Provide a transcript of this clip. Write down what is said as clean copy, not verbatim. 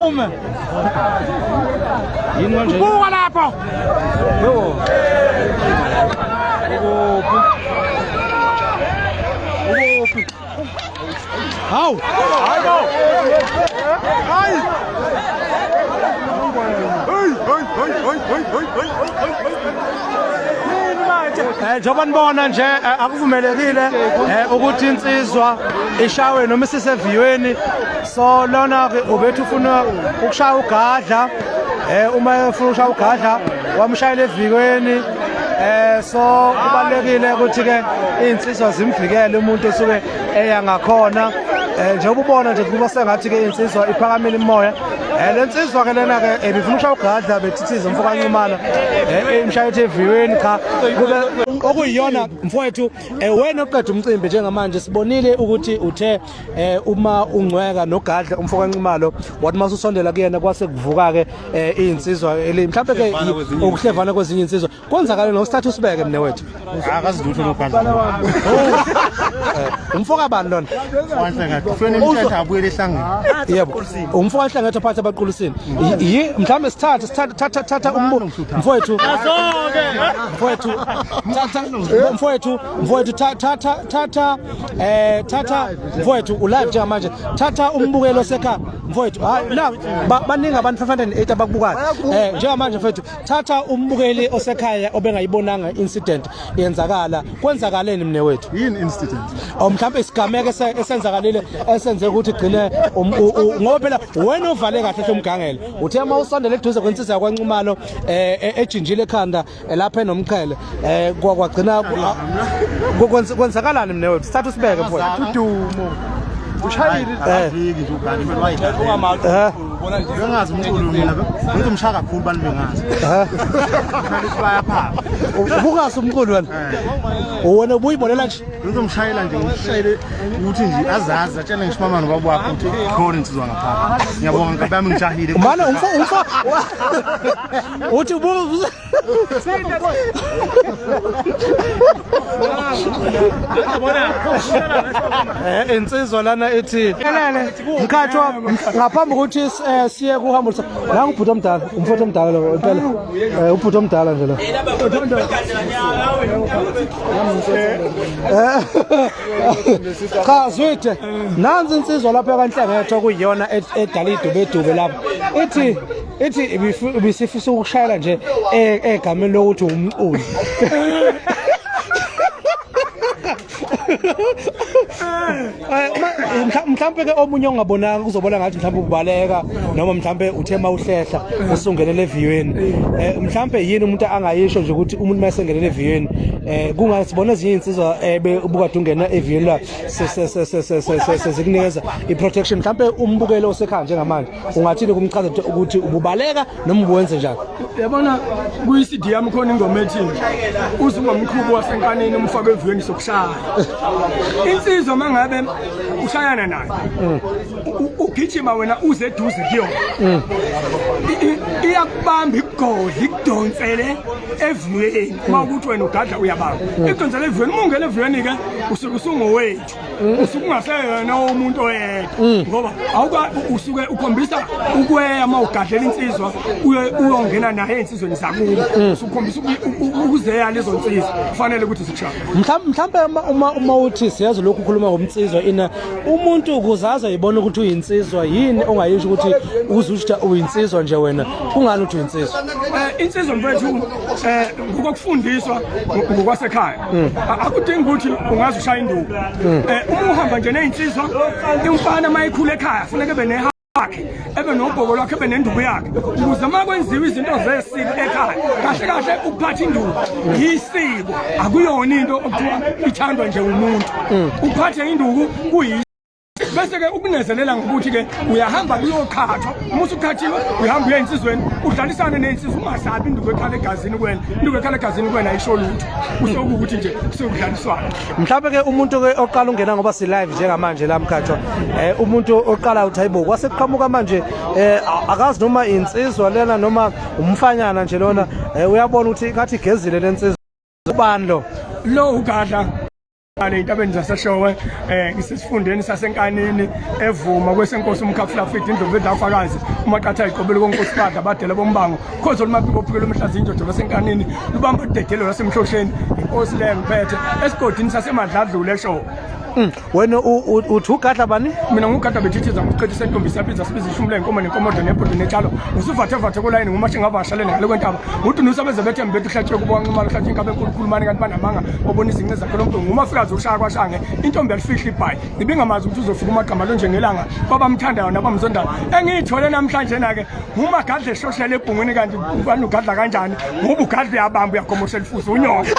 Uma. Buka lapho. Yo. Hawu. Hayibo. Hayi. Njengoba nibona nje akuvumelekile ukuthi insizwa ishawe noma isiseviyweni, so lona ke ubethu ufuna ukushaya ugadla, uma ufuna ukushaya ugadla wamshayela evikweni, so kubalekile ukuthi ke insizwa zimvikele umuntu osuke eya ngakhona. Njengoba ubona nje kuba sengathi ke insizwa iphakamile imoya, le nsizwa ke lena ke ebifuna ukushaya ugadla bethithiza umfoka Nxumalo imshayela evikweni cha kube okuyiyona mfowethu. Wena oqeda umcimbi njengamanje sibonile ukuthi uthe uma ungcweka nogadla umfoka Nxumalo wathi masusondela kuyena kwase kuvuka ke insizwa mhlawumbe ke ukuhlevana kwezinye insizwa kwenzakala no status beke mne wethu akazilutho nogadla umfoka bani lona ufuna imthetho abuyele ehlangene. Yebo umfoka ehlangene phansi abaqulisini yi mhlawumbe sithatha mfowethu mfowethu tata mfowethu ulive njengamanje, thatha umbukelo osekhaya mfowethu. Hayi la baningi abantu 508 abakubukayo njengamanje mfowethu, thatha umbukeli osekhaya obengayibonanga incident yenzakala. Kwenzakaleni mne wethu? Yini incident? Mhlawumbe isigameko esenzakalile esenze ukuthi gcine ngoba phela wena ovale kahle umgangelo uthe uma usondele eduze kwensizwa yakwa Nxumalo ejinjile ekhanda lapha enomqhele kwagcina kwenzakalani mne wethu? Sithatha usibeke mfowethu. Udumo ushayile aviki nje ugani phela wayidla bengazi umculo mina ngizomshaya kakhulu bani bengazi ukuthi bayapha ubukazi umculo wena wena ubuyibonela nje ngizomshayela nje ngishayele ukuthi nje azazi atshela ngisho mama nobaba wakho ukuthi khona insizwa ngapha. Ngiyabonga ngakabe yami ngijahile mana umfa uthi ubuza insizwa lana ethi mkhathwa ngaphambi ukuthi siye kuhambo la ngubhuti omdala umfowethu omdala lo impela ubhuti omdala nje lo cha zwethe nansi insizwa lapha kanhlengethwa kuyiyona edala idubedube lapha ithi ibisifisa ukushayela nje egameni lokuthi umculi. Mhlawumbe ke omunye ongabonanga kuzobona ngathi mhlawumbe ubaleka noma mhlawumbe uthema uhlehla usungenele eviyweni. Mhlawumbe yini umuntu angayisho nje ukuthi umuntu mayengenele eviyweni kungasibona ezinye insizwa ubukade ungena eviyweni la sezikunikeza iprotection. Mhlawumbe umbukelo osekhaya njengamanje ungathini kumchaza ukuthi ububaleka noma ubuwenze njani? Yabona kuyi-CD yami khona ingoma ethi uzungomqhubu wasenkanini umfake eviyweni sokushaya. Insizwa mangabe ushayana naye ugijima wena uze eduze kuyona iyakubamba igodla ikudonsele eviyweni mawukuthi wena ugadla uyabamba ikudonsele eviyweni. Uma ungena eviyweni ke usuke usungowethu usuke ungaseyena umuntu oyedwa ngoba usuke ukhombisa ukweya mawugadlela insizwa uyongena naye insizweni zakubo usukhombisa ukuzeya lezo nsizwa kufanele ukuthi zikushaya. Mhlawumbe uma uthi siyazi lokhu ukhuluma ngomnsizwa ina umuntu ukuzaza yibona ukuthi uyinsizwa yini ongayisho ukuthi uzuthi uyinsizwa nje wena kungani uthi uyinsizwa? Insizwa mfethu ngokufundiswa ngokwasekhaya akudingi ukuthi ungazi ushaya induku. Uma uhamba nje nezinsizwa umfana mayikhula ekhaya funeka ebe nehakhe ebe nobhoko lwakhe ebe nenduku yakhe ukuze uma kwenziwa izinto zesiko ekhaya kahle kahle ukuphatha induku yisiko akuyona into okuthiwa ithandwa nje umuntu. Ukuphatha induku bese ke ukunezelela ngokuthi ke uyahamba kuyokhathwa uma usukhathiwe uyahamba uye insizweni udlalisane nensizwa ungasabi induku ekhala egazini kwena induku ekhala egazini kwena ayisho lutho usokuthi nje sokudlaliswana. Mhlawumbe ke umuntu ke oqala ungena ngoba si live njengamanje la mkhathwa umuntu oqala uthi hayibo kwase kuqhamuka manje akazi noma insizwa lena noma umfanyana nje lona uyabona ukuthi ngathi igezile lensizwa ubani lo ugadla Ey'ntabeni zaseshowe ngisesifundeni sasenkanini evuma kwesenkosi umkhafula fit indlovu edlafakazi umaqatha ayigqobele konkosikazi abadela bombango khozo olumaphiko ophikela umhlazi indoda lasenkanini lubamba udedelo lasemhlosheni inkosi le ngiphethe esigodini sasemadladlule eshowe. Wena uthi ugadla bani? Mina ngugada bethithiza ngiqedisa intombi saphiza sibiza ishumule inkomo nenkomodo nebhodo netshalo usuvathe kulayini ngumashe ngavashalene ngale kwentaba uthi nusabeze bethe mbethe uhlatshe kuba Nxumalo uhlatshe inkabe enkulukhulumane kanti banamanga obonisa incinci zakhe lomntu ngumafikazi ushaya kwashange intombi yalifihla ibhayi ibingamazi ukuthi uzofika umagama lonjengelanga babamthandayo nabamzondayo engiyithole namhlanje na-ke ngumagadla eshoshela ebhungweni kanti ubani ugadla kanjani ngoba ugadla uyabamba uyagomoshela ifuso unyoka.